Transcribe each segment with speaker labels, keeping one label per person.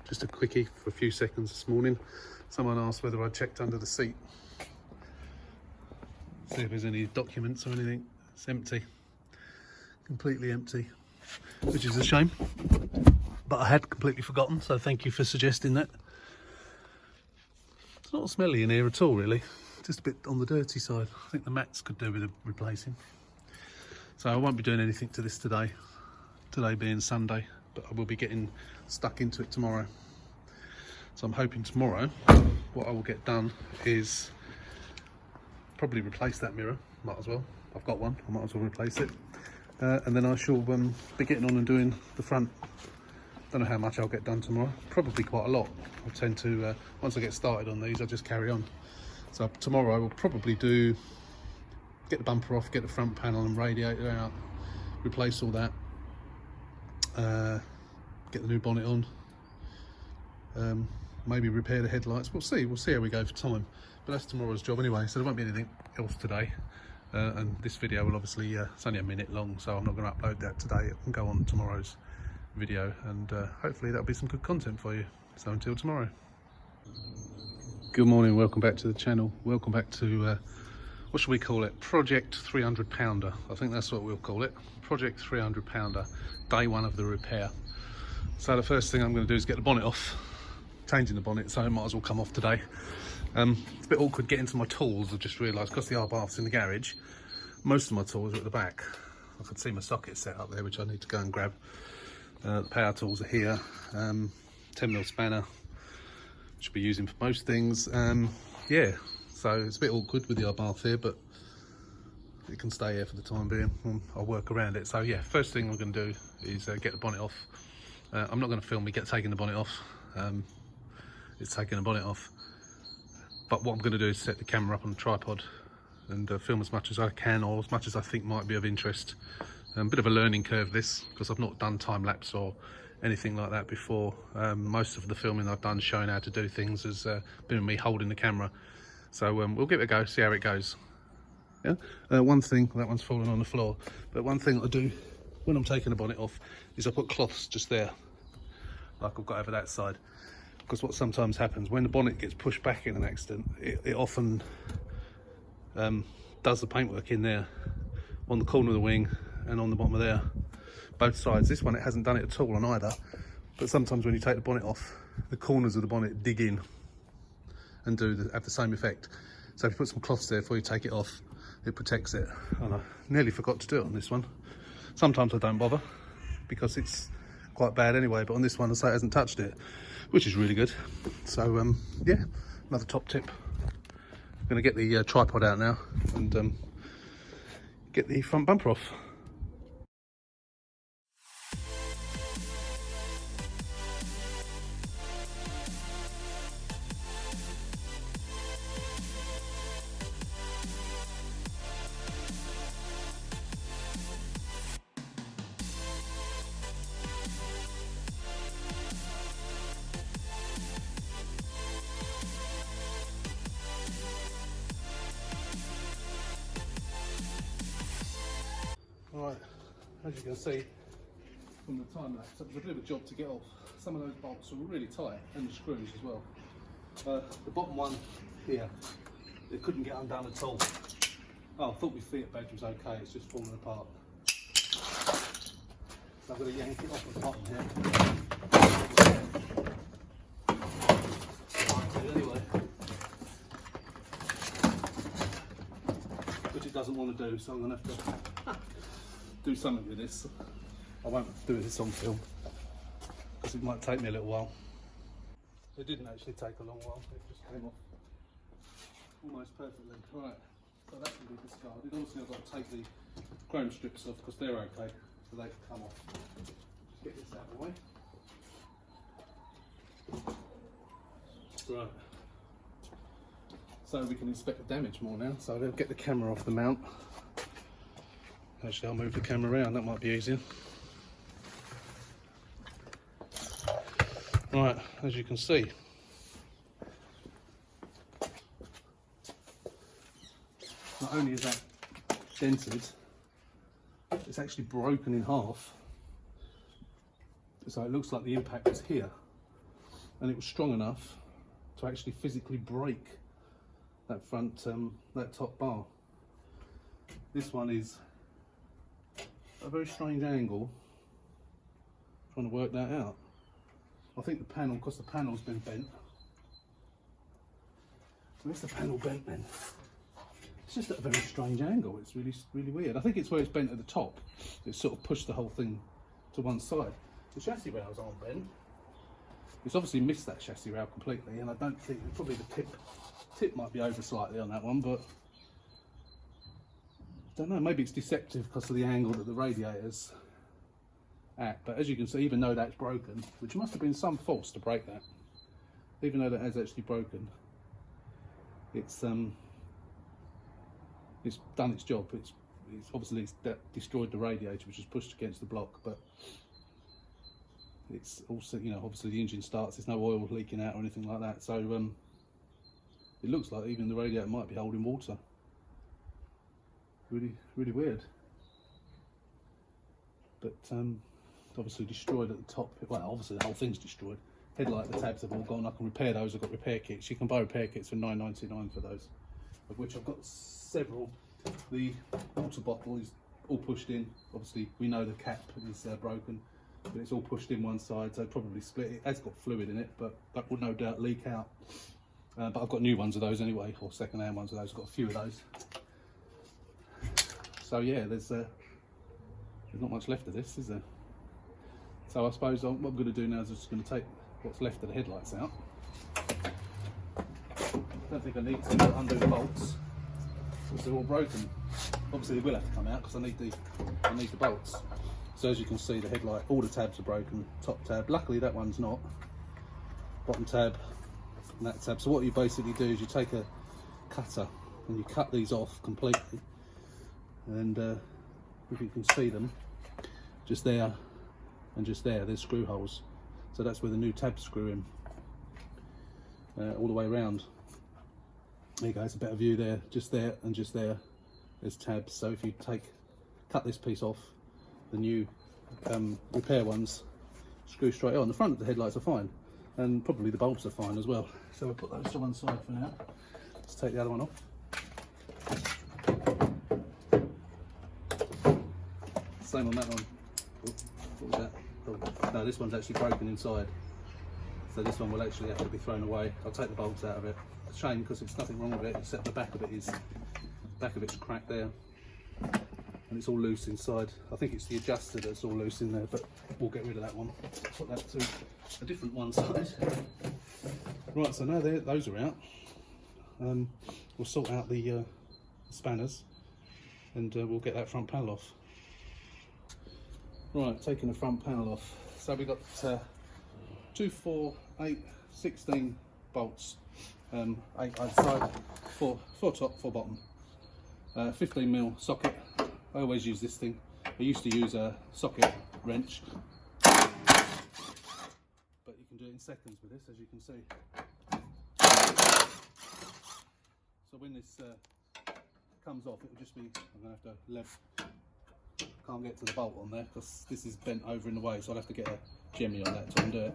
Speaker 1: Just a quickie for a few seconds this morning. Someone asked whether I checked under the seat. See if there's any documents or anything. It's empty. Completely empty. Which is a shame. But I had completely forgotten, so thank you for suggesting that. It's not smelly in here at all, really. Just a bit on the dirty side. I think the mats could do with a replacing. So I won't be doing anything to this today. Today being Sunday, but I will be getting stuck into it tomorrow. So I'm hoping tomorrow what I will get done is probably replace that mirror. Might as well. I've got one. I might as well replace it. And then I shall be getting on and doing the front. Don't know how much I'll get done tomorrow. Probably quite a lot. I tend to, once I get started on these, I just carry on. So tomorrow I will probably get the bumper off, get the front panel and radiator out, replace all that, get the new bonnet on, maybe repair the headlights. We'll see how we go for time. But that's tomorrow's job anyway, so there won't be anything else today. And this video will obviously, it's only a minute long, so I'm not going to upload that today. It can go on tomorrow's video, and hopefully that'll be some good content for you. So until tomorrow. Good morning, welcome back to the channel. Welcome back to, what should we call it? Project 300 pounder. I think that's what we'll call it. Project 300 pounder, day one of the repair. So the first thing I'm going to do is get the bonnet off. Changing the bonnet, so it might as well come off today. It's a bit awkward getting to my tools. I've just realised, because the R-bath's in the garage, most of my tools are at the back. I could see my socket set up there, which I need to go and grab. The power tools are here. 10mm spanner, which I'll be using for most things. Yeah, so it's a bit awkward with the R-bath here, but it can stay here for the time being. I'll work around it. So yeah, first thing we're going to do is get the bonnet off. I'm not going to film me taking the bonnet off. It's taking the bonnet off. But what I'm going to do is set the camera up on a tripod and film as much as I can, or as much as I think might be of interest. A bit of a learning curve this, because I've not done time lapse or anything like that before. Most of the filming I've done showing how to do things has been me holding the camera. So we'll give it a go, see how it goes. Yeah. One thing, that one's falling on the floor, but one thing I do when I'm taking the bonnet off is I put cloths just there, like I've got over that side. Because what sometimes happens when the bonnet gets pushed back in an accident, it often does the paintwork in there, on the corner of the wing and on the bottom of there, both sides. This one, it hasn't done it at all on either, but sometimes when you take the bonnet off, the corners of the bonnet dig in and have the same effect. So if you put some cloths there before you take it off, it protects it. And I nearly forgot to do it on this one. Sometimes I don't bother because it's quite bad anyway, but on this one I say it hasn't touched it, which is really good. So yeah, another top tip. I'm going to get the tripod out now and get the front bumper off. Right, as you can see from the time lapse, it was a bit of a job to get off. Some of those bolts were really tight, and the screws as well. The bottom one here, it couldn't get undone at all. Oh, I thought my Fiat badge was okay, it's just falling apart. So I'm going to yank it off at the bottom here. Anyway, which it doesn't want to do, so I'm going to have to do something with this. I won't do this on film because it might take me a little while. It didn't actually take a long while, it just came off almost perfectly. Right, so that can be discarded. Obviously I've got to take the chrome strips off because they're okay, so they can come off. Just get this out of the way. Right, so we can inspect the damage more now. So they'll get the camera off the mount. Actually, I'll move the camera around, that might be easier. Right, as you can see, not only is that dented, it's actually broken in half. So it looks like the impact was here. and it was strong enough to actually physically break that front, that top bar. This one is a very strange angle, trying to work that out. I think the panel, because the panel's been bent. Where's the panel bent then? It's just at a very strange angle. It's really, really weird. I think it's where it's bent at the top. It's sort of pushed the whole thing to one side. The chassis rails aren't bent. It's obviously missed that chassis rail completely, and I don't think, probably the tip might be over slightly on that one, but I don't know, maybe it's deceptive because of the angle that the radiator's at. But as you can see, even though that's broken, which must have been some force to break that, even though that has actually broken, it's done its job. It's obviously destroyed the radiator, which is pushed against the block, but it's also, you know, obviously the engine starts, there's no oil leaking out or anything like that, so it looks like even the radiator might be holding water. Really, really weird. But obviously destroyed at the top. Well, obviously the whole thing's destroyed. Headlight, the tabs have all gone. I can repair those. I've got repair kits. You can buy repair kits for $9.99 for those, of which I've got several. The water bottle is all pushed in. Obviously we know the cap is broken, but it's all pushed in one side, so probably split. It has got fluid in it, but that will no doubt leak out. But I've got new ones of those anyway, or second-hand ones of those. I've got a few of those. So yeah, there's not much left of this, is there? So I suppose what I'm going to do now is just going to take what's left of the headlights out. I don't think I need to undo the bolts because they're all broken. Obviously they will have to come out because I need the bolts. So as you can see, the headlight, all the tabs are broken. Top tab, luckily that one's not. Bottom tab and that tab. So what you basically do is you take a cutter and you cut these off completely. And if you can see them, just there and just there, there's screw holes. So that's where the new tabs screw in, all the way around. There you go, it's a better view there, and just there, there's tabs. So if you cut this piece off, the new repair ones screw straight on. The front of the headlights are fine, and probably the bulbs are fine as well. So we'll put those to one side for now. Let's take the other one off. Same on that one. Oh, what was that? Oh, no, this one's actually broken inside. So this one will actually have to be thrown away. I'll take the bolts out of it. It's a shame because there's nothing wrong with it except the back of it's cracked there. And it's all loose inside. I think it's the adjuster that's all loose in there, but we'll get rid of that one. Put that to a different one side. Right, so now those are out. We'll sort out the spanners and we'll get that front panel off. Right, taking the front panel off. So we've got 2, 4, 8, 16 bolts, 8 either side, 4 top, 4 bottom. 15mm socket. I always use this thing. I used to use a socket wrench, but you can do it in seconds with this, as you can see. So when this comes off, it will just be, I'm going to have to level. Can't get to the bolt on there because this is bent over in the way, so I'll have to get a jemmy on that to undo it.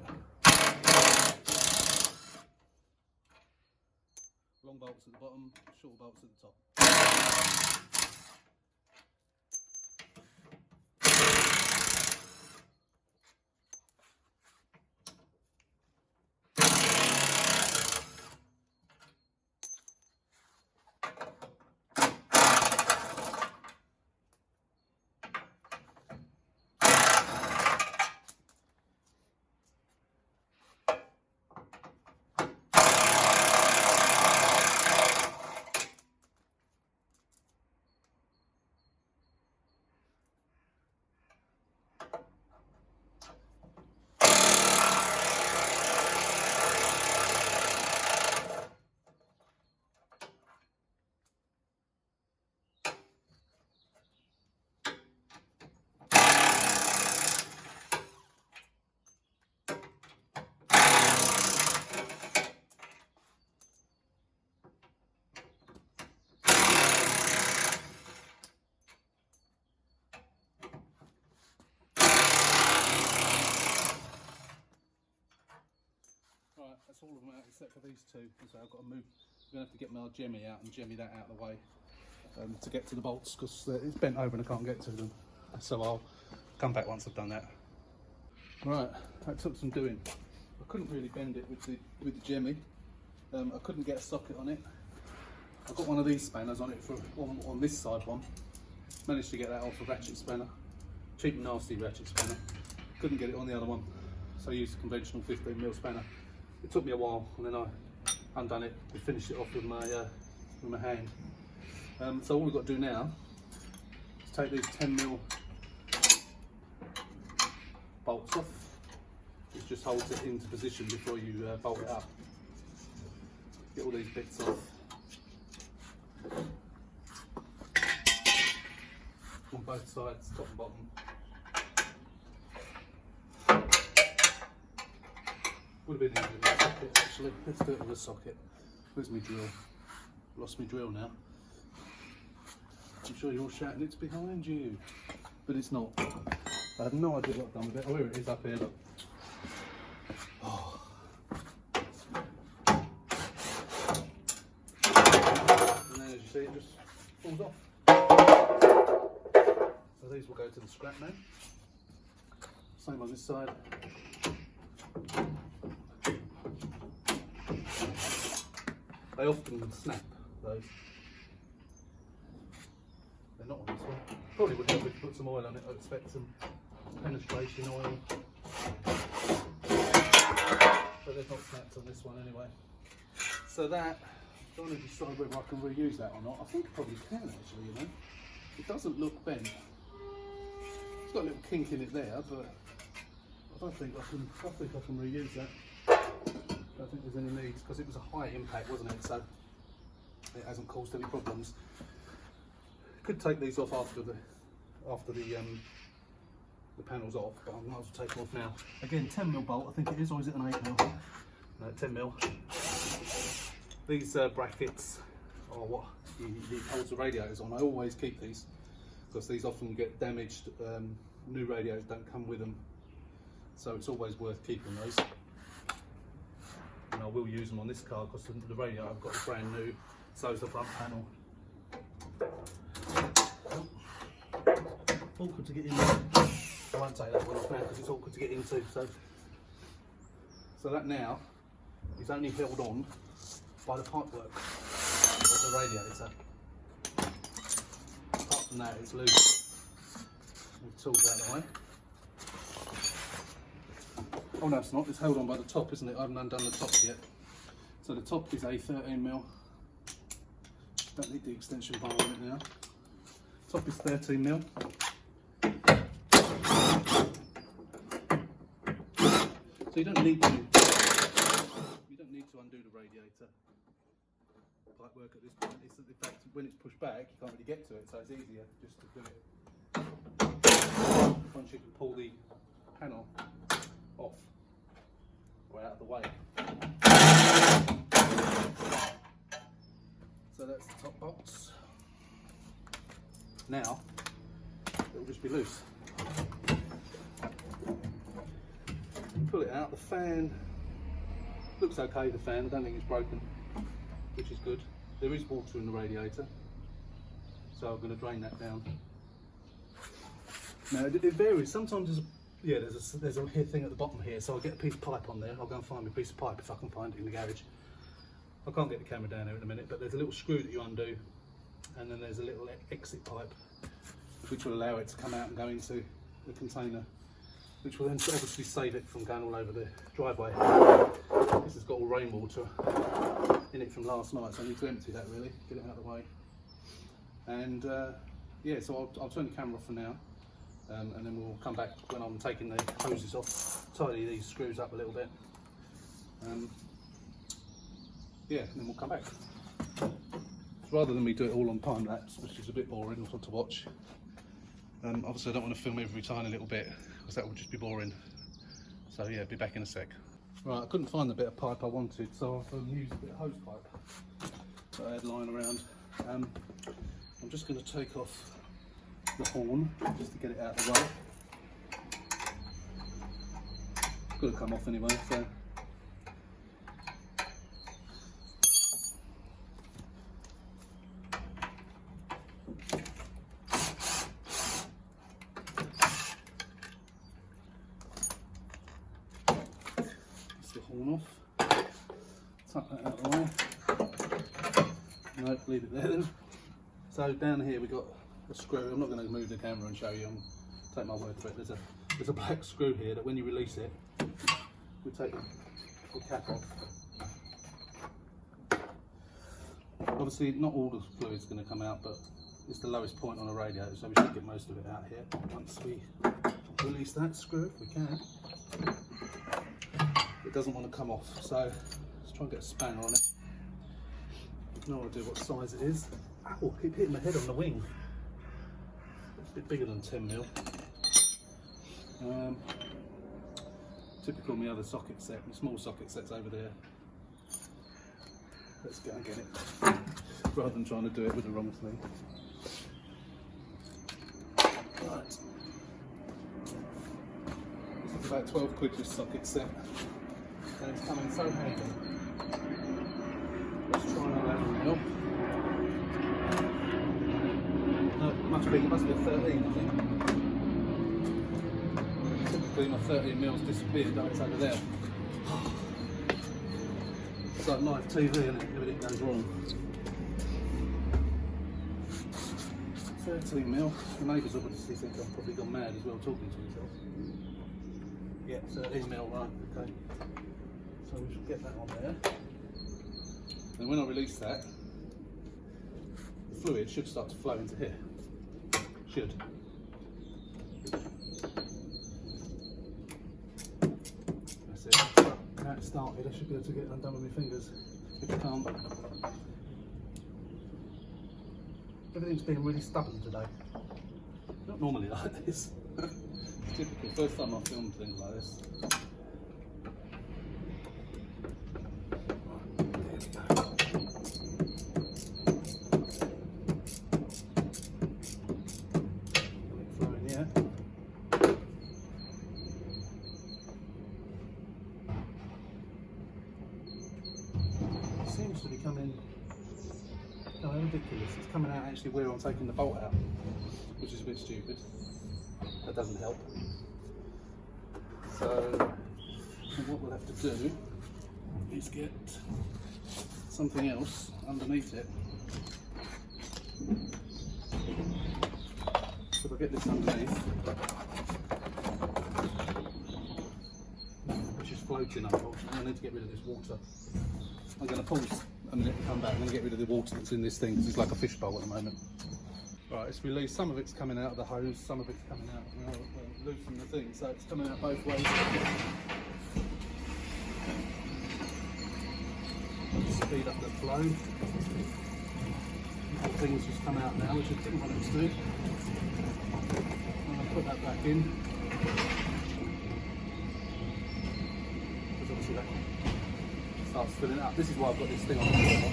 Speaker 1: Long bolts at the bottom, short bolts at the top. all of them out except for these two. So I've got to move. I'm going to have to get my jemmy out and jemmy that out of the way to get to the bolts, because it's bent over and I can't get to them. So I'll come back once I've done that. Right, that took some doing. I couldn't really bend it with the jemmy. I couldn't get a socket on it. I've got one of these spanners on it on this side one. Managed to get that off a ratchet spanner. Cheap and nasty ratchet spanner. Couldn't get it on the other one, so I used a conventional 15mm spanner. It took me a while, and then I undone it and finished it off with my hand. So all we've got to do now is take these 10mm bolts off, which just holds it into position before you bolt it up. Get all these bits off. On both sides, top and bottom. Would have been easier with a socket actually. Let's do it with a socket. Where's my drill? Lost my drill now. I'm sure you're all shouting it's behind you, but it's not. I have no idea what I've done with it. Oh, here it is up here, look. Oh. And then as you see, it just falls off. So these will go to the scrap now. Same on this side. They often snap, those. They're not on this one. Probably would help if you put some oil on it. I expect some penetration oil. But they've not snapped on this one anyway. So that, I'm trying to decide whether I can reuse that or not. I think I probably can actually, you know. It doesn't look bent. It's got a little kink in it there, but I don't think I can reuse that. I don't think there's any needs, because it was a high impact, wasn't it? So it hasn't caused any problems. Could take these off after the panel's off, but I might as well take them off now. Again, 10mm bolt, I think it is, or is it an 8mm? No, 10mm. These brackets are what he holds the radiators on. I always keep these because these often get damaged. New radiators don't come with them, so it's always worth keeping those. And I will use them on this car because the radiator I've got is brand new, so is the front panel. Awkward to get in there. I won't take that one off now because it's awkward to get into. So that now is only held on by the pipework of the radiator. Apart from that, it's loose. We've tooled that away. Oh no, it's not. It's held on by the top, isn't it? I haven't undone the top yet. So the top is a 13mm. Don't need the extension bar on it now. Top is 13mm. So you don't need to undo the radiator pipe work at this point. It's in fact when it's pushed back you can't really get to it, so it's easier just to do it once you can pull the panel off or out of the way. So that's the top box. Now it will just be loose. Pull it out. The fan looks okay. The fan, I don't think it's broken, which is good. There is water in the radiator, so I'm going to drain that down. Now it varies. Sometimes there's a thing at the bottom here, so I'll get a piece of pipe on there. I'll go and find a piece of pipe if I can find it in the garage. I can't get the camera down there in a minute, but there's a little screw that you undo, and then there's a little exit pipe which will allow it to come out and go into the container, which will then obviously save it from going all over the driveway. This has got all rainwater in it from last night, so I need to empty that really, get it out of the way. And yeah, so I'll turn the camera off for now, and then we'll come back when I'm taking the hoses off, tidy these screws up a little bit. Yeah, and then we'll come back. So rather than me do it all on time lapse, which is a bit boring to watch, obviously I don't want to film every tiny little bit because that would just be boring. So yeah, be back in a sec. Right, I couldn't find the bit of pipe I wanted, so I've used a bit of hose pipe that I had lying around. I'm just going to take off the horn just to get it out of the way. It's got to come off anyway, so fallen off. Tuck that out of the way. No, leave it there then. So down here we've got a screw. I'm not going to move the camera and show you, take my word for it. There's a black screw here that when you release it, we take the cap off. Obviously not all the fluid's going to come out, but it's the lowest point on a radiator, so we should get most of it out here once we release that screw, if we can. It doesn't want to come off, so let's try and get a spanner on it. No idea what size it is. Ow, I keep hitting my head on the wing. It's a bit bigger than 10mm. Typical of my other socket set, my small socket set's over there. Let's go and get it, rather than trying to do it with the wrong thing. Right. This is about 12 quid, this socket set. And it's coming so heavy. Let's try an 11mm. No, much bigger, it must be a 13, I think. Typically my 13mm disappeared, though it's over there. It's like live TV, and everything goes wrong. 13mm. The neighbours obviously think I've probably gone mad as well, talking to myself. Yeah, 13mm, right, okay. So we should get that on there. And when I release that, the fluid should start to flow into here. Should. That's it. Now it's started, I should be able to get it undone with my fingers. If I can't. Everything's been really stubborn today. Not normally like this. It's typical. First time I've filmed things like this. Seems to be coming ridiculous. It's coming out actually where I'm taking the bolt out, which is a bit stupid. That doesn't help. So what we'll have to do is get something else underneath it. So if I get this underneath, which is floating unfortunately, I need to get rid of this water. I'm going to pause a minute and come back and then get rid of the water that's in this thing, because it's like a fishbowl at the moment. Right, it's released. Some of it's coming out of the hose, some of it's coming out, loosen the thing, so it's coming out both ways. Speed up the flow. The thing's just come out now, which I didn't want it to do. I'm going to put that back in. Because obviously that starts filling up. This is why I've got this thing on the floor.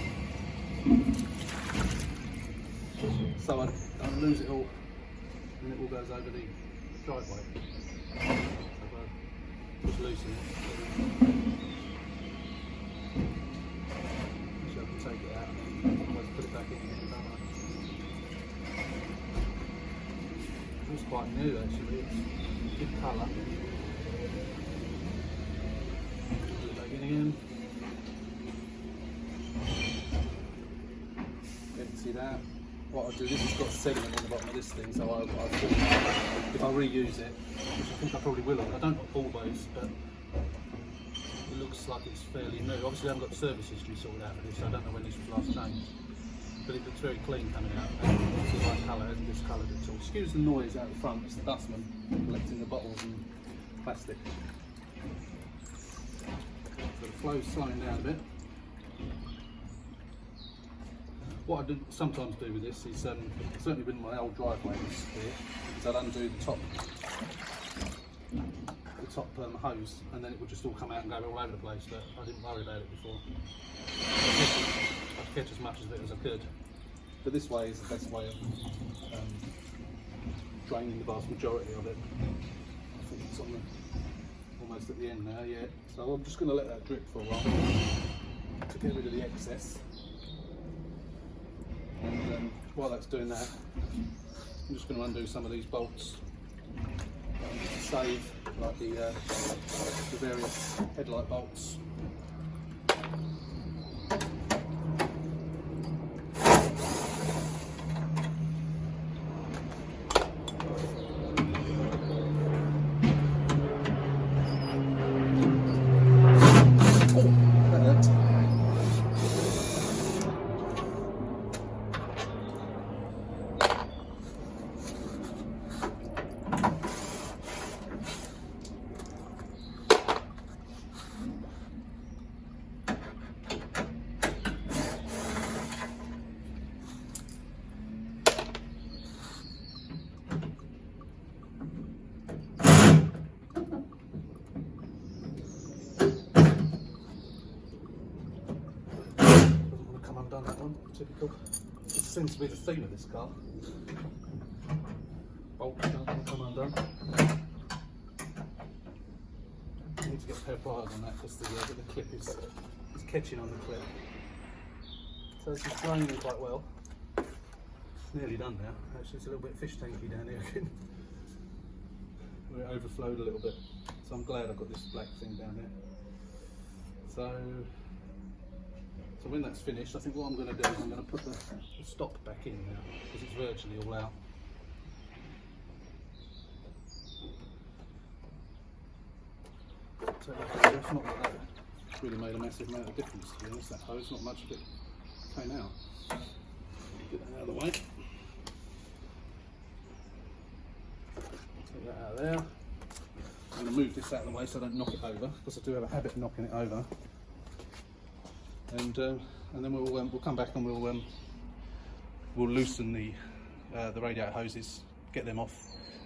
Speaker 1: So I lose it all, and it all goes over the driveway. So just loosen it. So I can take it out and then almost put it back in again, don't I? It's quite new actually, it's good colour. Put it back in again. See that? What I'll do, this has got sediment on the bottom of this thing, so I thought if I reuse it, which I think I probably will, I don't got all those, but it looks like it's fairly new. Obviously I haven't got the service history sorted out for this, so I don't know when this was last changed. But it looks very clean coming out. It's the right colour, it hasn't discoloured at all. Excuse the noise out the front, it's the dustman collecting the bottles and plastic. So the flow's slowing down a bit. What I do, sometimes do with this is, certainly with my old driveway here, is I'd undo the top hose, and then it would just all come out and go all over the place, but I didn't worry about it before. I'd catch as much of it as I could. But this way is the best way of draining the vast majority of it. I think it's on almost at the end now, yeah. So I'm just going to let that drip for a while to get rid of the excess. And while that's doing that, I'm just going to undo some of these bolts to save, like the various headlight bolts undone that one, typical. It seems to be the theme of this car. Bolts don't want to come undone. I need to get a pair of pliers on that because the clip is catching on the clip. So this is flowing in quite well. It's nearly done now. Actually, it's a little bit fish tanky down here again. It overflowed a little bit. So I'm glad I've got this black thing down here. So when that's finished, I think what I'm going to do is I'm going to put the stop back in now because it's virtually all out. So that's not that really made a massive amount of difference, to be honest. That hose, not much of it came out. Get that out of the way. Take that out of there. I'm going to move this out of the way so I don't knock it over, because I do have a habit of knocking it over. And then we'll come back and we'll loosen the radiator hoses, get them off.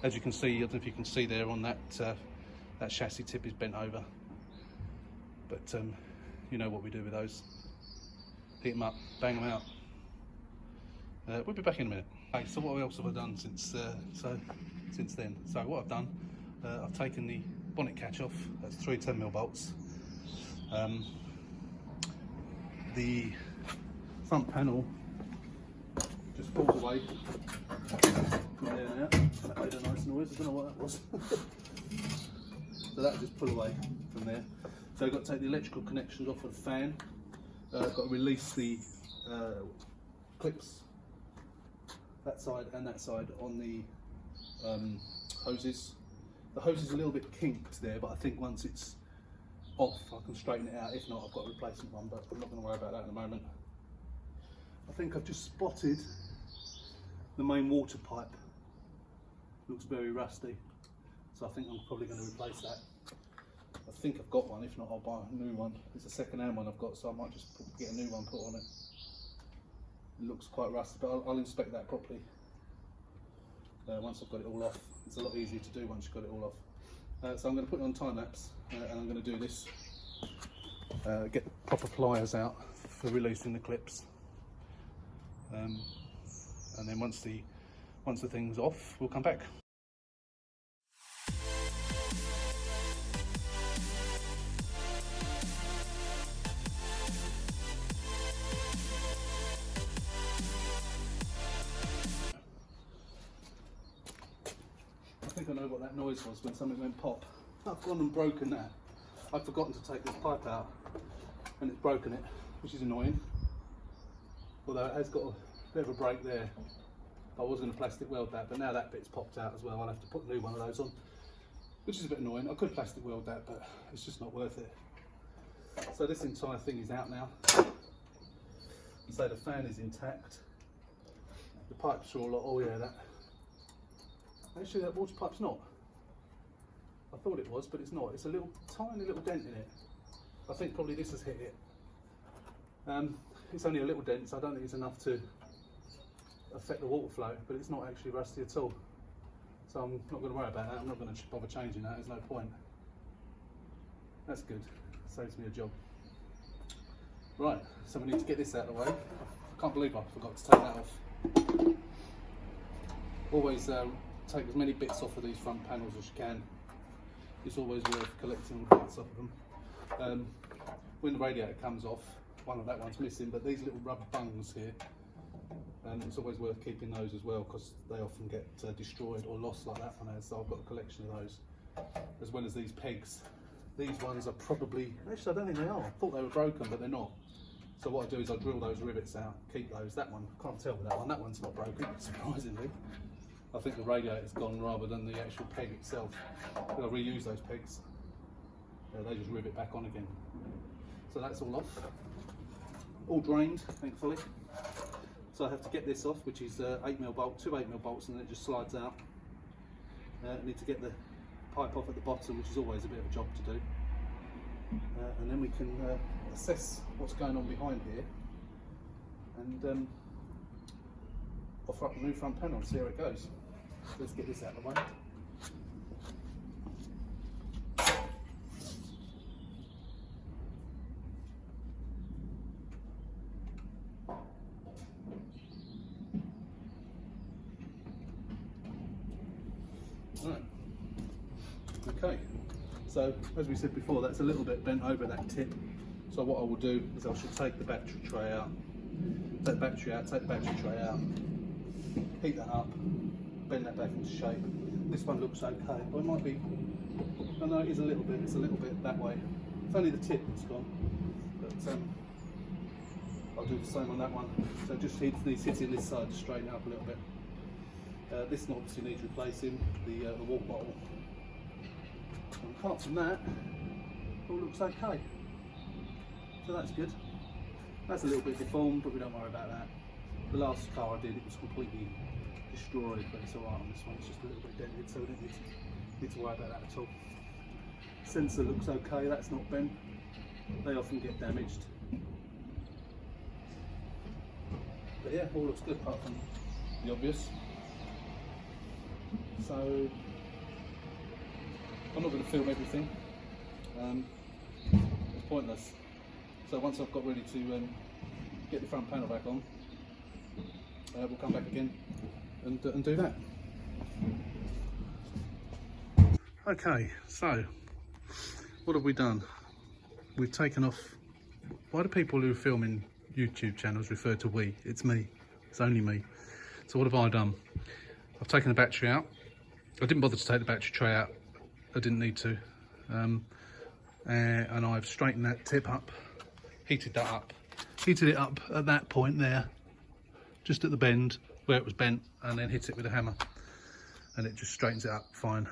Speaker 1: As you can see, I don't know if you can see there on that that chassis tip is bent over, but you know what we do with those. Heat them up, bang them out. We'll be back in a minute. Okay, so what else have I done since then? So what I've done, I've taken the bonnet catch off. That's 3 10mm bolts. The front panel just falls away from there now. That made a nice noise. I don't know what that was. So that'll just pull away from there. So I've got to take the electrical connections off of the fan. I've got to release the clips, that side and that side, on the hoses. The hose is a little bit kinked there, but I think once it's off I can straighten it out. If not, I've got a replacement one, but I'm not going to worry about that in a moment. I think I've just spotted the main water pipe. Looks very rusty, so I think I'm probably going to replace that. I think I've got one. If not, I'll buy a new one. It's a second-hand one I've got, so I might just get a new one put on it. It looks quite rusty, but I'll inspect that properly once I've got it all off. It's a lot easier to do once you've got it all off. So I'm going to put it on time lapse, and I'm going to do this. Get the proper pliers out for releasing the clips, and then once the thing's off, we'll come back. I think I know what that noise was when something went pop. I've gone and broken that. I've forgotten to take this pipe out and it's broken it, which is annoying. Although it has got a bit of a break there. I was going to plastic weld that, but now that bit's popped out as well. I'll have to put a new one of those on, which is a bit annoying. I could plastic weld that, but it's just not worth it. So this entire thing is out now. So the fan is intact. The pipes are all, oh yeah, that. Actually, that water pipe's not. I thought it was, but it's not. It's a tiny little dent in it. I think probably this has hit it. It's only a little dent, so I don't think it's enough to affect the water flow, but it's not actually rusty at all. So I'm not going to worry about that. I'm not going to bother changing that. There's no point. That's good. Saves me a job. Right, so we need to get this out of the way. I can't believe I forgot to take that off. Always take as many bits off of these front panels as you can. It's always worth collecting bits off of them. When the radiator comes off, that one's missing, but these little rubber bungs here, it's always worth keeping those as well, because they often get destroyed or lost like that one has. So I've got a collection of those, as well as these pegs. These ones are probably, actually I don't think they are. I thought they were broken, but they're not. So what I do is I drill those rivets out, keep those. That one, can't tell with that one. That one's not broken, surprisingly. I think the radiator's gone rather than the actual peg itself. But I'll reuse those pegs. They just rivet back on again. So that's all off. All drained, thankfully. So I have to get this off, which is 8mm bolt, 2 8mm bolts, and then it just slides out. I need to get the pipe off at the bottom, which is always a bit of a job to do. And then we can assess what's going on behind here and offer up a new front panel and see how it goes. Let's get this out of the way. Right. Okay, so as we said before, that's a little bit bent over that tip. So what I will do is I should take the battery tray out, take the battery out, take the battery tray out, heat that up, bend that back into shape. This one looks okay, but it might be, I know it is a little bit, it's a little bit that way. It's only the tip that's gone, but I'll do the same on that one. So just needs hitting this side to straighten it up a little bit. This obviously needs replacing, the water bottle. And apart from that, all looks okay. So that's good. That's a little bit deformed, but we don't worry about that. The last car I did, it was completely destroyed, but it's alright on this one. It's just a little bit dented, so we don't need to worry about that at all. Sensor looks okay, that's not bent. They often get damaged. But yeah, all looks good apart from the obvious. So I'm not going to film everything. It's pointless. So once I've got ready to get the front panel back on, we'll come back again and do that. Okay, so what have we done? We've taken off. Why do people who are filming YouTube channels refer to we? It's me. It's only me. So what have I done? I've taken the battery out. I didn't bother to take the battery tray out. I didn't need to. And I've straightened that tip up, heated that up, heated it up at that point there, just at the bend where it was bent, and then hit it with a hammer, and it just straightens it up fine.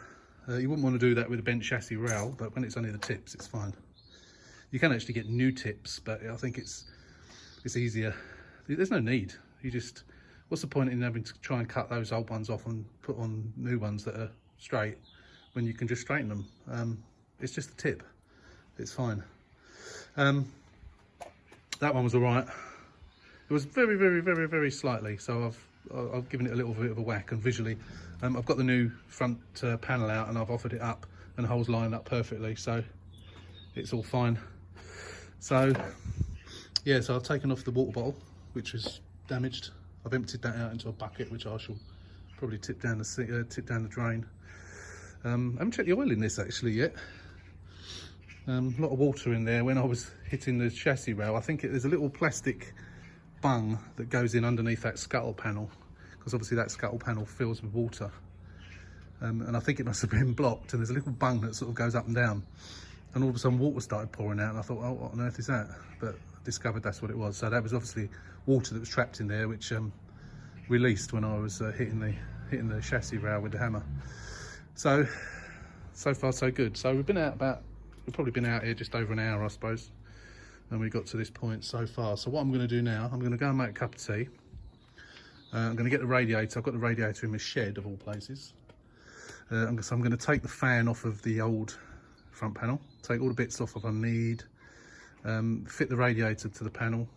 Speaker 1: You wouldn't want to do that with a bent chassis rail, but when it's only the tips, it's fine. You can actually get new tips, but I think it's easier. There's no need. You just, what's the point in having to try and cut those old ones off and put on new ones that are straight when you can just straighten them? It's just the tip. It's fine. That one was all right. It was very, very, very, very slightly. So I've given it a little bit of a whack, and visually, I've got the new front panel out and I've offered it up, and the holes line up perfectly. So it's all fine. So yeah, so I've taken off the water bottle, which was damaged. I've emptied that out into a bucket, which I shall probably tip down the drain. I haven't checked the oil in this actually yet. A lot of water in there when I was hitting the chassis rail. I think there's a little plastic bung that goes in underneath that scuttle panel, because obviously that scuttle panel fills with water. And I think it must have been blocked, and there's a little bung that sort of goes up and down. And all of a sudden water started pouring out, and I thought, oh, what on earth is that? But I discovered that's what it was. So that was obviously water that was trapped in there, which released when I was hitting the chassis rail with the hammer. So far so good. So we've probably been out here just over an hour, I suppose, and we got to this point so far. So what I'm going to do now, I'm going to go and make a cup of tea. I'm going to get the radiator. I've got the radiator in my shed of all places. So I'm going to take the fan off of the old front panel, take all the bits off if I need, fit the radiator to the panel.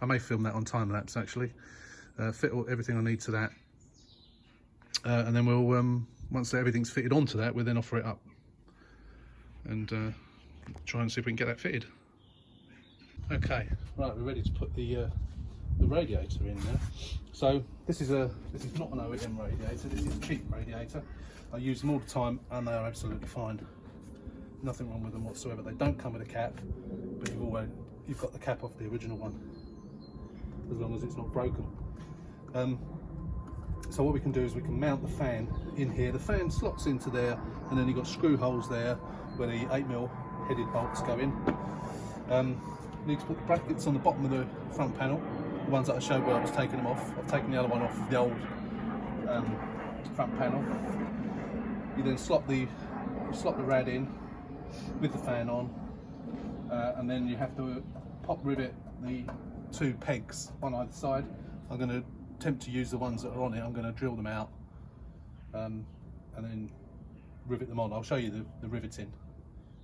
Speaker 1: I may film that on time lapse actually. Fit everything I need to that, and then we'll once everything's fitted onto that, we'll then offer it up and try and see if we can get that fitted. Okay, right, we're ready to put the radiator in there. So this is not an OEM radiator. This is a cheap radiator. I use them all the time, and they are absolutely fine. Nothing wrong with them whatsoever. They don't come with a cap, but you've got the cap off the original one, as long as it's not broken. So what we can do is we can mount the fan in here. The fan slots into there, and then you've got screw holes there where the 8mm headed bolts go in. You need to put the brackets on the bottom of the front panel, the ones that I showed where I was taking them off. I've taken the other one off the old front panel. You then slot the rad in with the fan on, and then you have to pop rivet the two pegs on either side. I'm going to attempt to use the ones that are on it. I'm going to drill them out and then rivet them on. I'll show you the riveting.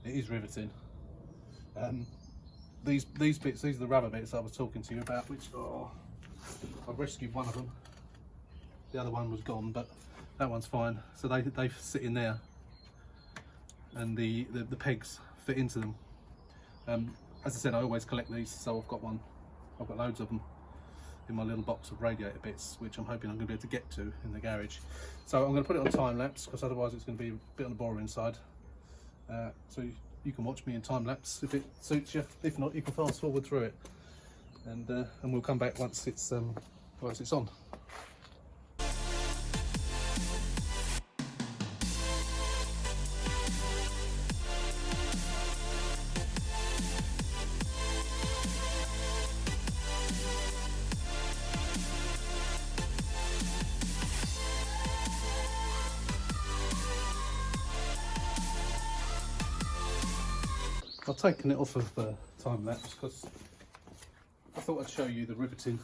Speaker 1: It is riveting. These bits, these are the rubber bits I was talking to you about, which I've rescued one of them. The other one was gone, but that one's fine. So they sit in there, and the pegs fit into them. As I said, I always collect these, so I've got loads of them. in my little box of radiator bits, which I'm hoping I'm going to be able to get to in the garage. So I'm going to put it on time lapse, because otherwise it's going to be a bit on the boring side. So you can watch me in time lapse if it suits you. If not, you can fast forward through it, and we'll come back once it's on. I've taken it off of time lapse because I thought I'd show you the riveting.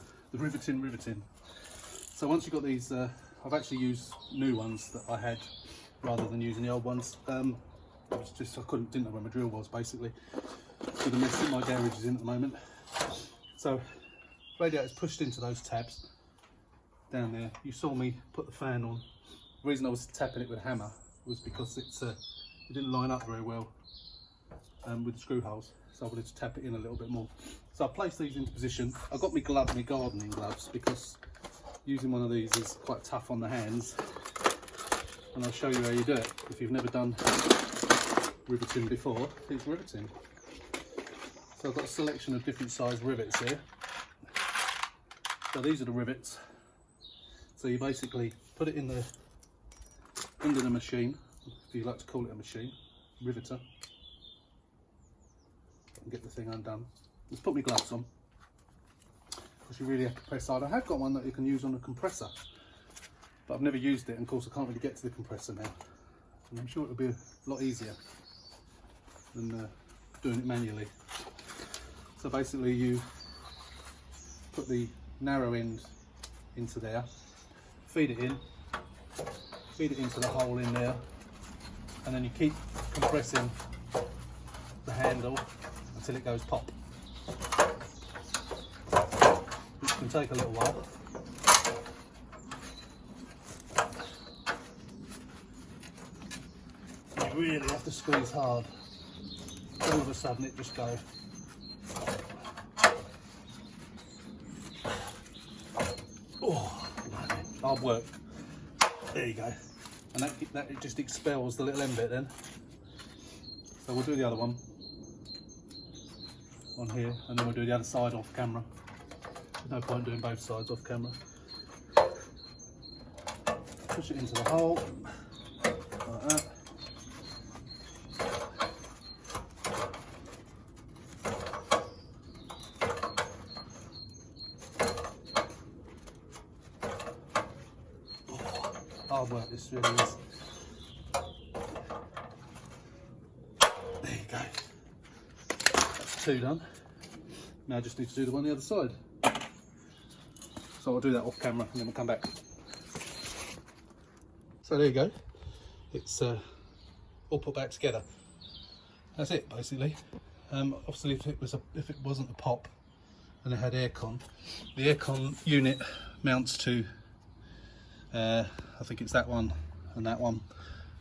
Speaker 1: So once you've got these, I've actually used new ones that I had rather than using the old ones. It was just I didn't know where my drill was, basically, with the mess that my garage is in at the moment. So radiator's pushed into those tabs down there. You saw me put the fan on. The reason I was tapping it with a hammer was because it didn't line up very well with the screw holes, so I wanted to tap it in a little bit more. So I placed these into position. I got my gardening gloves, because using one of these is quite tough on the hands, and I'll show you how you do it. If you've never done riveting before, it's riveting. So I've got a selection of different size rivets here. So these are the rivets. So you basically put it in under the machine, if you like to call it a machine, riveter. And get the thing undone. Let's put my gloves on, because you really have to press hard. I have got one that you can use on a compressor, but I've never used it, and of course I can't really get to the compressor now, and I'm sure it'll be a lot easier than doing it manually. So basically you put the narrow end into there, feed it into the hole in there, and then you keep compressing the handle until it goes pop, which can take a little while. You really have to squeeze hard. All of a sudden it just goes. Oh, hard work. There you go. And that just expels the little end bit then. So we'll do the other one on here, and then we'll do the other side off camera. There's no point doing both sides off camera. Push it into the hole, like that. Oh, hard work this really is. There you go. That's two done. Now I just need to do the one on the other side. So I'll do that off camera, and then we'll come back. So there you go. It's all put back together. That's it basically. Obviously, if it wasn't a pop and it had aircon, the aircon unit mounts to I think it's that one and that one,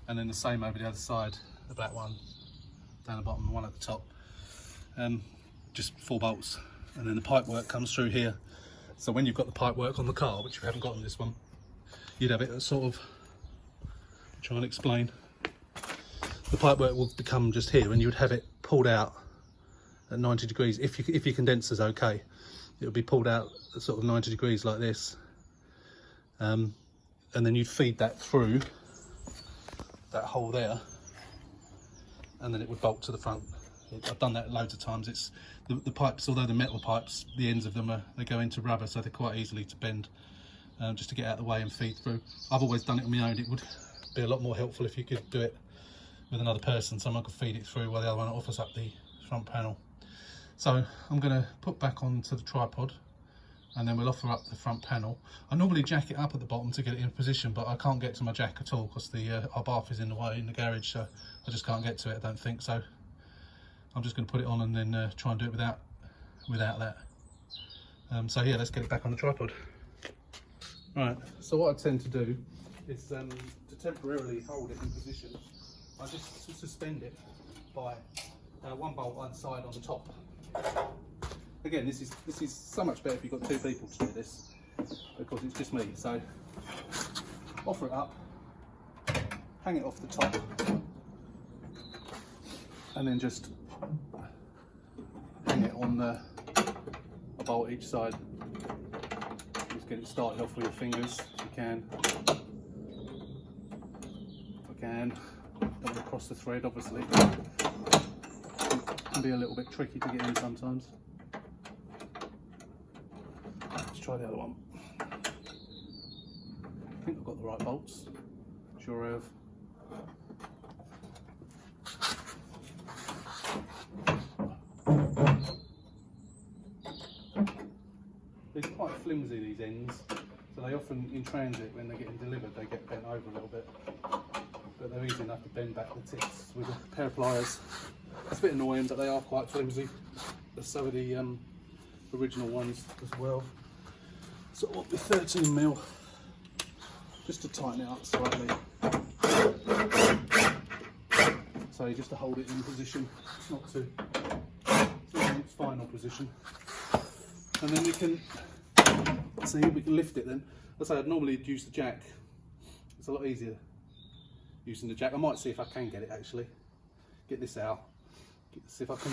Speaker 1: and then the same over the other side, the black one down the bottom and one at the top. Just 4 bolts, and then the pipe work comes through here. So when you've got the pipe work on the car, which you haven't got on this one, you'd have it sort of, try and explain, the pipe work will become just here, and you would have it pulled out at 90 degrees. If your condenser's okay, it would be pulled out at sort of 90 degrees like this, and then you'd feed that through that hole there, and then it would bolt to the front. I've done that loads of times. It's the pipes, although the metal pipes, the ends of them they go into rubber, so they're quite easily to bend, just to get out of the way and feed through. I've always done it on my own. It would be a lot more helpful if you could do it with another person, someone could feed it through while the other one offers up the front panel. So I'm going to put back onto the tripod, and then we'll offer up the front panel. I normally jack it up at the bottom to get it in position, but I can't get to my jack at all because our bath is in the way in the garage, so I just can't get to it, I don't think. So I'm just going to put it on and then try and do it without that. So yeah, let's get it back on the tripod. Right, so what I tend to do is to temporarily hold it in position, I just suspend it by 1 bolt either side on the top. again, this is so much better if you've got two people to do this, because it's just me. So offer it up, hang it off the top, and then just hang it on a bolt each side. Just get it started off with your fingers if you can. If I can, don't want to cross the thread, obviously. It can be a little bit tricky to get in sometimes. Let's try the other one. I think I've got the right bolts. Sure I have. They're quite flimsy, these ends, so they often, in transit, when they're getting delivered, they get bent over a little bit. But they're easy enough to bend back the tips with a pair of pliers. It's a bit annoying, but they are quite flimsy. So are the original ones as well. So it will be 13mm, just to tighten it up slightly. So just to hold it in position, not to in its final position. And then we can see, we can lift it then. As I say, I'd normally use the jack. It's a lot easier using the jack. I might see if I can get it actually. Get this out. See if I can.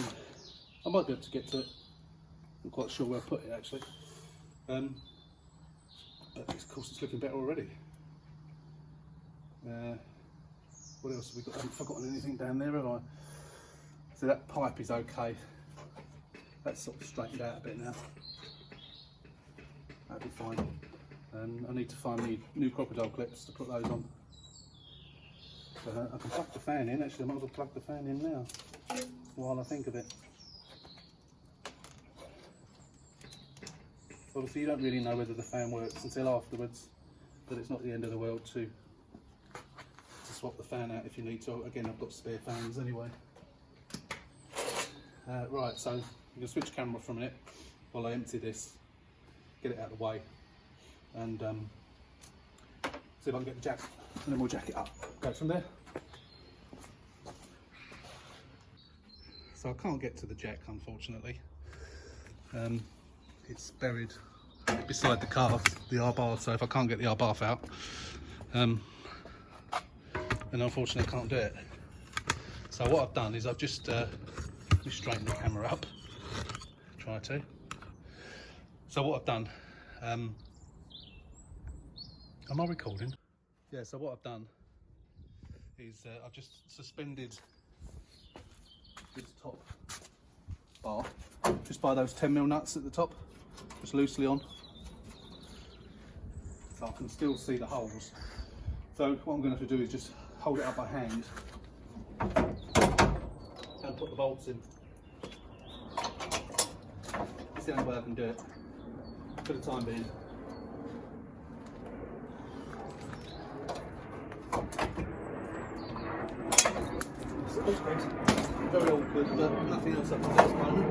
Speaker 1: I might be able to get to it. I'm quite sure where I put it actually. But of course it's looking better already. What else have we got? I haven't forgotten anything down there, have I? So that pipe is okay. That's sort of straightened out a bit now. That'll be fine. I need to find the new crocodile clips to put those on. So I can plug the fan in. Actually, I might as well plug the fan in now while I think of it. Obviously, you don't really know whether the fan works until afterwards, but it's not the end of the world to swap the fan out if you need to. Again, I've got spare fans anyway. Right, so you can switch camera for a minute while I empty this, get it out of the way, and see if I can get the jack, and then we'll jack it up. Go from there. So I can't get to the jack, unfortunately. It's buried beside the car, the R-bar, so if I can't get the R-bar out, then unfortunately I can't do it. So what I've done is I've just straightened the camera up, try to. So what I've done, am I recording? Yeah, so what I've done is I've just suspended this top bar just by those 10mm nuts at the top, just loosely on, so I can still see the holes. So what I'm going to have to do is just hold it up by hand and put the bolts in. It's the only way I can do it for the time being. It's awkward, very awkward, but nothing else I can do at the moment.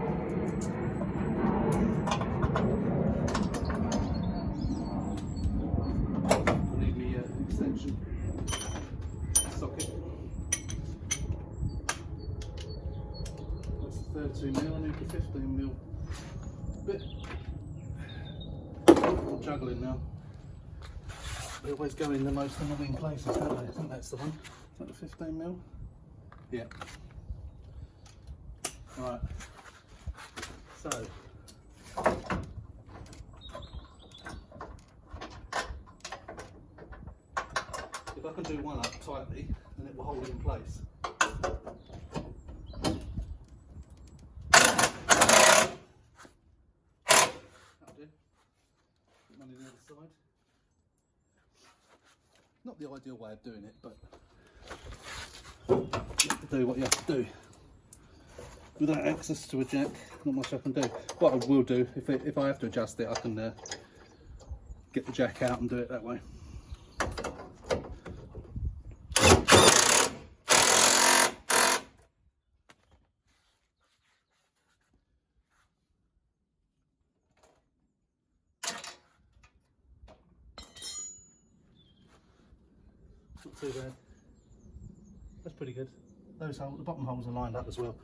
Speaker 1: I need me extension socket. That's 13mm, I need the 15mm bit. I'm juggling now. They always go in the most annoying places, don't they? I think that's the one. Is that the 15mm? Yeah. Right. So. If I can do one up tightly, then it will hold it in place. That'll do. Put one on the other side. Not the ideal way of doing it, but you have to do what you have to do. Without access to a jack, not much I can do. What I will do, if I have to adjust it, I can get the jack out and do it that way. Not too bad. That's pretty good. Those holes, the bottom holes are lined up as well.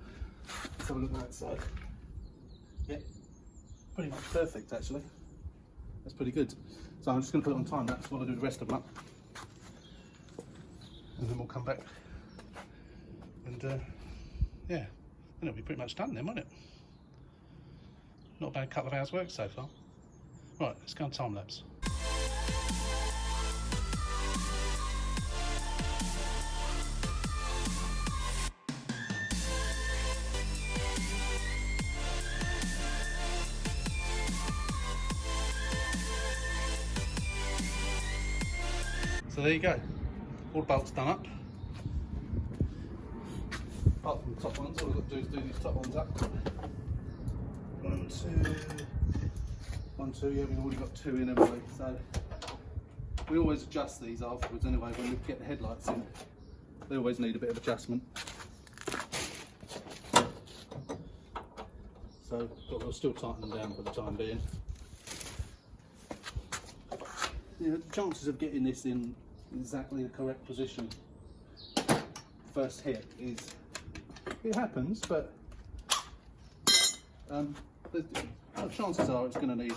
Speaker 1: Let's have a look at that side. Yep, pretty much perfect actually. That's pretty good. So I'm just going to put it on time lapse while I do the rest of them up, and then we'll come back and yeah, then it'll be pretty much done then, won't it? Not a bad couple of hours work so far. Right, let's go on time lapse. So there you go, all the bolts done up. Apart from the top ones, all we've got to do is do these top ones up. 1, 2, yeah, we've already got 2 in anyway, so we always adjust these afterwards anyway when we get the headlights in. They always need a bit of adjustment. So we'll still tighten them down for the time being. You know, the chances of getting this in exactly the correct position first hit is, it happens, but the chances are it's going to need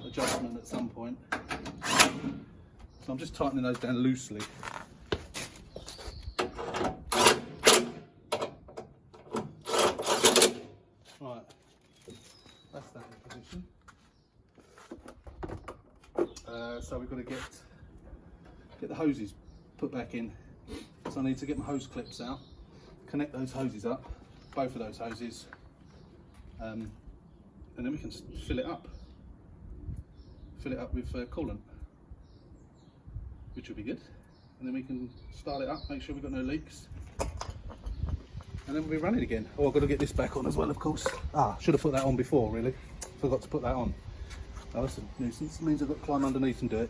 Speaker 1: adjustment at some point. So I'm just tightening those down loosely. Right, that's that in position. So we've got to get the hoses put back in. So I need to get my hose clips out, connect those hoses up, both of those hoses, and then we can fill it up with coolant, which will be good. And then we can start it up, make sure we've got no leaks, and then we'll be running again. Oh, I've got to get this back on as well, of course. Should have put that on before, really. Forgot to put that on. Oh, that's a nuisance. It means I've got to climb underneath and do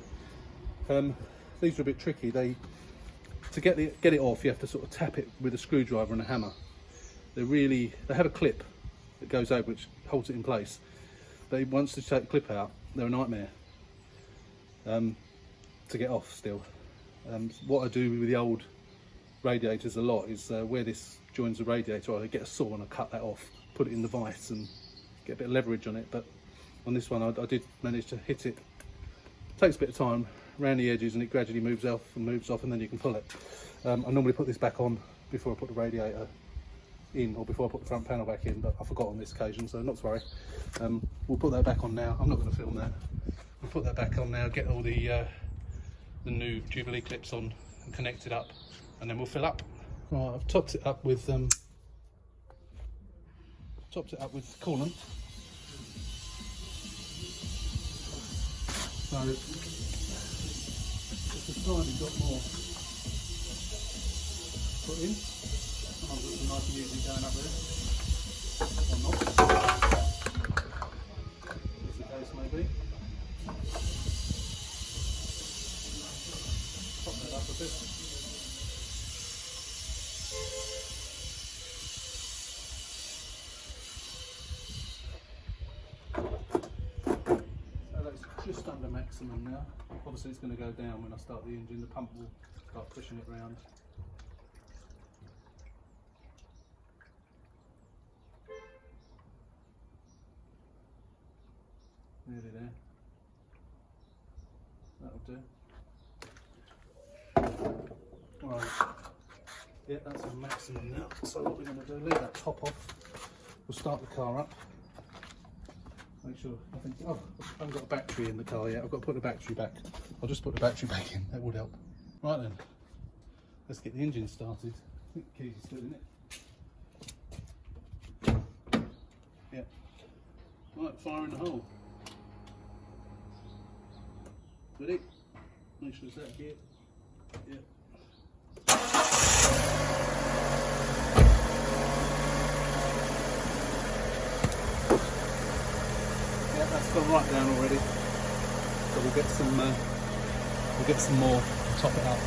Speaker 1: it. These are a bit tricky. To get it off, you have to sort of tap it with a screwdriver and a hammer. They have a clip that goes over which holds it in place. But once you take the clip out, they're a nightmare to get off still. What I do with the old radiators a lot is where this joins the radiator, I get a saw and I cut that off, put it in the vise and get a bit of leverage on it. But on this one I did manage to hit it. Takes a bit of time around the edges and it gradually moves off, and then you can pull it. I normally put this back on before I put the radiator in, or before I put the front panel back in, but I forgot on this occasion, so not to worry. We'll put that back on now. I'm not going to film that. We'll put that back on now, get all the new Jubilee clips on and connected up, and then we'll fill up. Right, I've topped it up with coolant. So just a slightly got more put in. Sometimes it's nice and easy going up there, or not, as the case may be. Pop that up a bit. Just under maximum now. Obviously it's going to go down when I start the engine. The pump will start pushing it round. Nearly there. That'll do. Right. Yeah, that's a maximum now. So what we're going to do, leave that top off. We'll start the car up. Make sure, I haven't got a battery in the car yet. I've got to put the battery back. I'll just put the battery back in, that would help. Right then, let's get the engine started. I think the keys are still in it. Yeah. Right, fire in the hole. Ready? Make sure it's that gear. Yeah. That's gone right down already, so we'll get some more and top it up.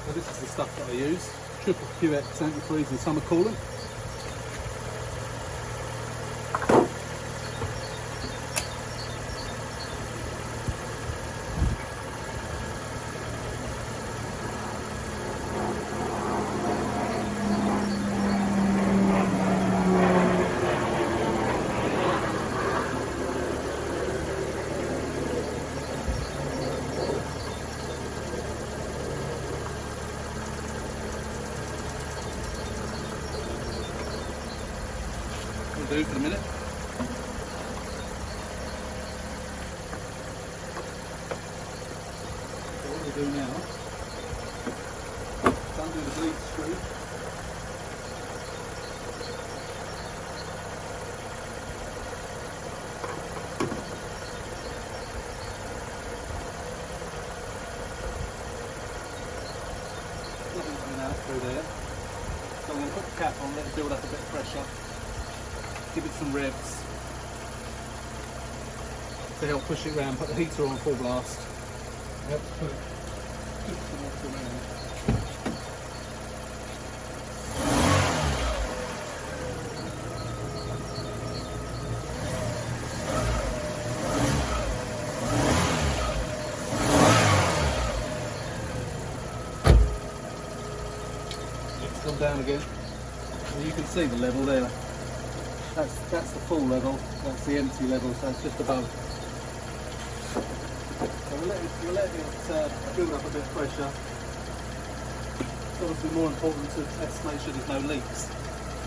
Speaker 1: So this is the stuff that I use: triple QX antifreeze and summer coolant. do for the minute. So what we do now, undo the bleed screw. Nothing coming out through there. So I'm going to put the cap on, let it build up a bit of pressure. Give it some revs to help push it around. Put the heater on full blast. Helps push the water around. It's come down again. And you can see the level there. That's the full level, that's the empty level, so it's just above. So we'll let it build up a bit of pressure. It's obviously more important to test, make sure there's no leaks.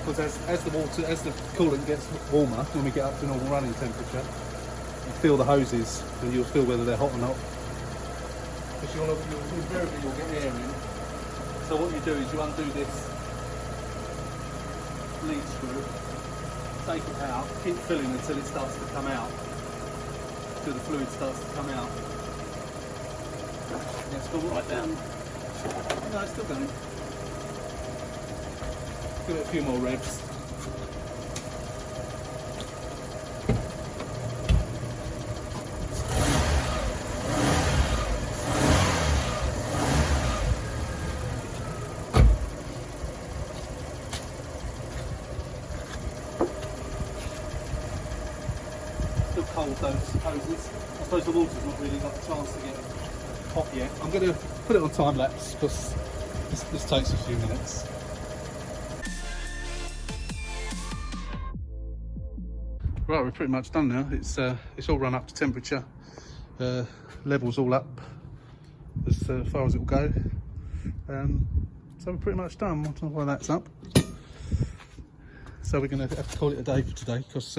Speaker 1: Because as the coolant gets warmer, when we get up to normal running temperature, you feel the hoses, and you'll feel whether they're hot or not. Because invariably you'll get air in. So what you do is you undo this lead screw, take it out, keep filling until it starts to come out, until the fluid starts to come out. Let's go right down. No, it's still going. Give it a few more revs. Still cold those hoses. I suppose the water's not really got a chance to get hot yet. I'm going to put it on time lapse because this takes a few minutes. Right, we're pretty much done now. It's all run up to temperature. Levels all up as far as it will go. So we're pretty much done. I don't know why that's up. So we're going to have to call it a day for today because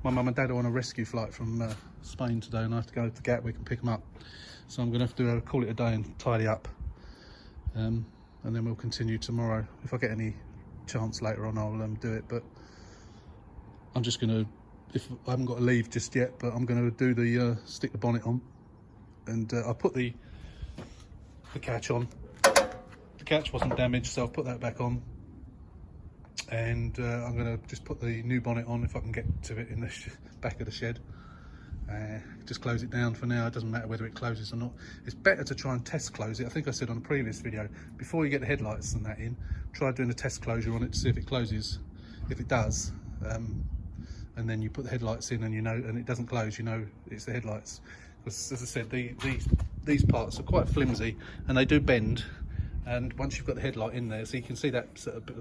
Speaker 1: my mum and dad are on a rescue flight from Spain today, and I have to go to Gatwick and pick them up. So I'm going to have to call it a day and tidy up, and then we'll continue tomorrow. If I get any chance later on, I'll do it. But I'm just going to, if I haven't got to leave just yet, but I'm going to do the stick the bonnet on, and I put the catch on. The catch wasn't damaged, so I'll put that back on. And I'm going to just put the new bonnet on if I can get to it in the back of the shed. Just close it down for now. It doesn't matter whether it closes or not. It's better to try and test close it. I think I said on a previous video, before you get the headlights and that in, try doing a test closure on it to see if it closes. If it does, and then you put the headlights in and you know, and it doesn't close, you know it's the headlights. Because as I said, these parts are quite flimsy and they do bend. And once you've got the headlight in there, so you can see that,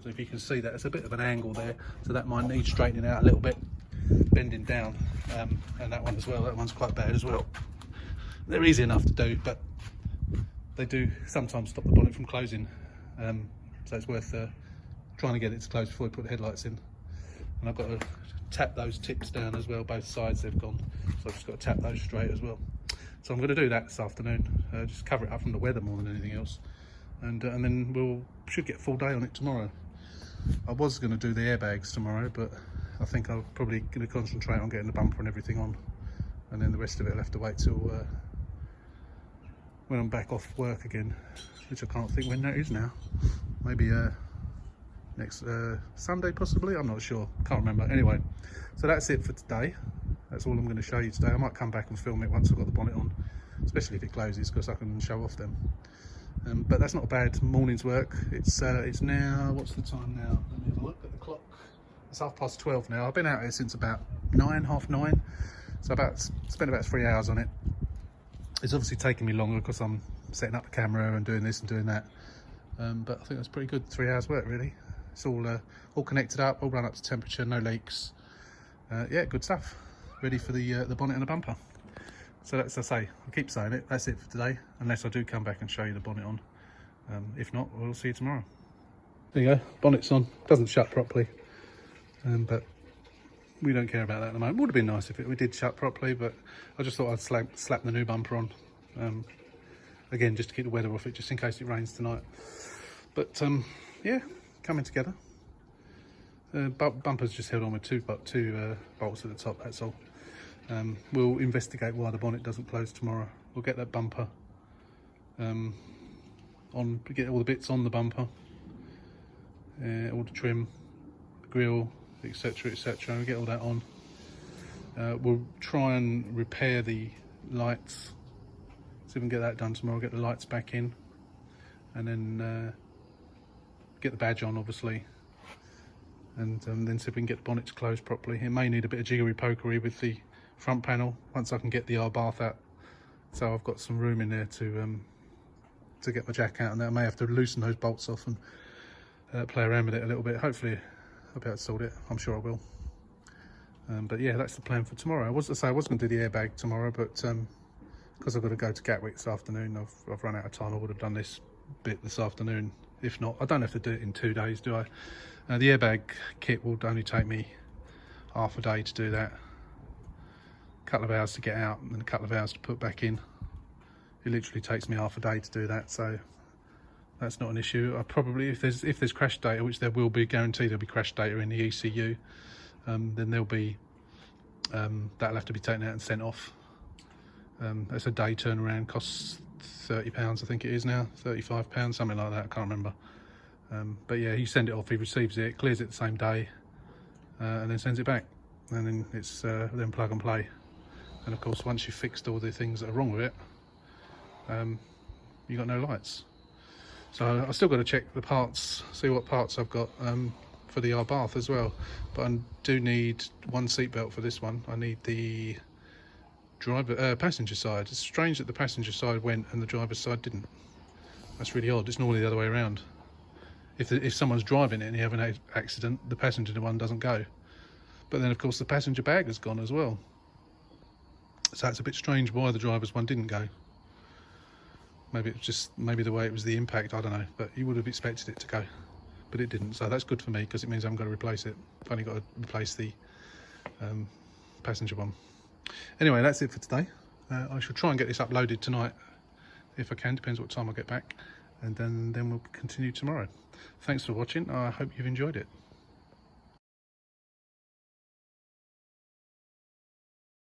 Speaker 1: if you can see that, it's a bit of an angle there, so that might need straightening out a little bit, bending down, and that one as well, that one's quite bad as well. They're easy enough to do, but they do sometimes stop the bonnet from closing, so it's worth trying to get it to close before you put the headlights in. And I've got to tap those tips down as well, both sides they've gone, so I've just got to tap those straight as well. So I'm going to do that this afternoon, just cover it up from the weather more than anything else. And then should get a full day on it tomorrow. I was going to do the airbags tomorrow, but I think I'm probably going to concentrate on getting the bumper and everything on, and then the rest of it will have to wait till when I'm back off work again, which I can't think when that is now. Maybe next Sunday possibly, I'm not sure, can't remember. Anyway, so that's it for today. That's all I'm going to show you today. I might come back and film it once I've got the bonnet on, especially if it closes, because I can show off them. But that's not a bad morning's work. It's now, what's the time now? Let me have a look at the clock. It's 12:30 now. I've been out here since about 9:30, so spent about 3 hours on it. It's obviously taking me longer because I'm setting up the camera and doing this and doing that. But I think that's pretty good 3 hours work really. It's all connected up, all run up to temperature, no leaks. Yeah, good stuff. Ready for the bonnet and the bumper. So that's, as I say, I keep saying it, that's it for today, unless I do come back and show you the bonnet on. If not, we'll see you tomorrow. There you go, bonnet's on. Doesn't shut properly, but we don't care about that at the moment. Would have been nice if we did shut properly, but I just thought I'd slap the new bumper on. Again, just to keep the weather off it, just in case it rains tonight. But yeah, coming together. Bumper's just held on with two bolts at the top, that's all. We'll investigate why the bonnet doesn't close tomorrow. We'll get that bumper get all the bits on the bumper, all the trim, grille, etc, etc. We'll get all that on. We'll try and repair the lights, see if we can get that done tomorrow, get the lights back in, and then get the badge on, obviously, and then see if we can get the bonnet to close properly. It may need a bit of jiggery pokery with the front panel once I can get the R-bath out, so I've got some room in there to get my jack out, and I may have to loosen those bolts off and play around with it a little bit. Hopefully I'll be able to sort it. I'm sure I will. But yeah, that's the plan for tomorrow. I was going to do the airbag tomorrow, but because I've got to go to Gatwick this afternoon, I've run out of time. I would have done this bit this afternoon. If not, I don't have to do it in 2 days, do I? The airbag kit will only take me half a day to do that. A couple of hours to get out and a couple of hours to put back in. It literally takes me half a day to do that, so that's not an issue. I probably, if there's crash data, which there will be, guaranteed there'll be crash data in the ECU, then there'll be that'll have to be taken out and sent off. That's a day turnaround, costs £30, I think it is now, £35, something like that, I can't remember. But yeah, you send it off, he receives it, clears it the same day, and then sends it back, and then it's then plug and play. And of course, once you've fixed all the things that are wrong with it, you got no lights. So I've still got to check the parts, see what parts I've got for the R-bath as well. But I do need one seat belt for this one. I need the passenger side. It's strange that the passenger side went and the driver's side didn't. That's really odd. It's normally the other way around. If someone's driving it and you have an accident, the passenger one doesn't go. But then of course the passenger bag has gone as well. So it's a bit strange why the driver's one didn't go. Maybe it's just the way it was the impact, I don't know, but you would have expected it to go, but it didn't. So that's good for me because it means I haven't got to replace it. I've only got to replace the passenger one. Anyway, that's it for today. I shall try and get this uploaded tonight if I can, depends what time I get back, and then we'll continue tomorrow. Thanks for watching. I hope you've enjoyed it.